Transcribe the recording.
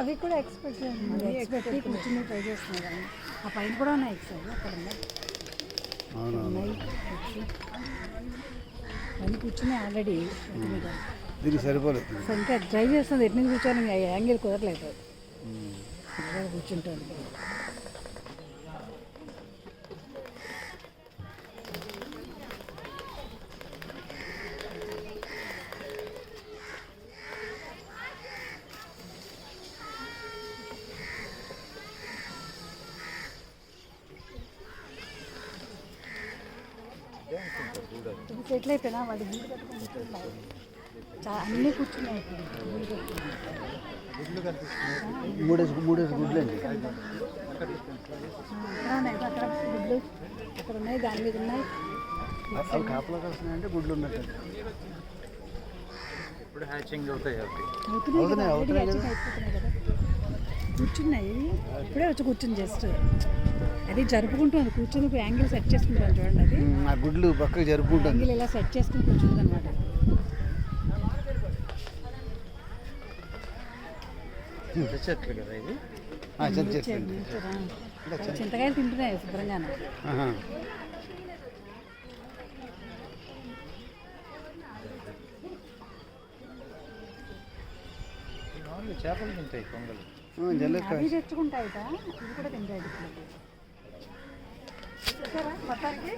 అవి కూడా ఎక్స్పెక్ట్ చేయండి, కూర్చుని ట్రై చేస్తున్నాను. ఆ పైన కూడా ఉన్నాయి ఎక్స్ అక్కడ ఉన్నాయి అన్నీ కూర్చున్నాయి ఆల్రెడీ. దీనికి సరిపోలేదు, ఇంకా ట్రై చేస్తుంది. ఎటు నుంచి కూర్చొని యాంగిల్ కుదరలేదు, కూర్చుంటాను. సెటిల్ అయిపోయినా వాడి గీడు కట్టుకుని అన్నీ కూర్చున్నాయి. మూడేసి గుడ్లు అండి అక్కడ గుడ్లు అక్కడ ఉన్నాయి, దాని మీద ఉన్నాయి. అవి కాపలా కాస్తున్నాయంటే గుడ్లు ఉన్నట్టు. ఇప్పుడు హ్యాచింగ్ అవుతాయి అయిపోతున్నాయి కదా, కూర్చున్నాయి. ఇప్పుడే వచ్చి కూర్చుని జస్ట్ అది జరుపుకుంటుంది, కూర్చుని యాంగిల్ సెట్ చేసుకుంటాను చూడండి. అది ఆ గుడ్లు పక్కకు జరుపుకుంటాను, యాంగిల్ ఇలా సెట్ చేసుకుని కూర్చుంటుంది అనమాట. చెట్లు కదా ఇది, చింతకాయలు తింటున్నాయి శుభ్రంగానే. చేపలు తింటాయి కొంగలు, అవి తెచ్చుకుంటాయి, ఇవి కూడా తింటాయి. మొత్తానికి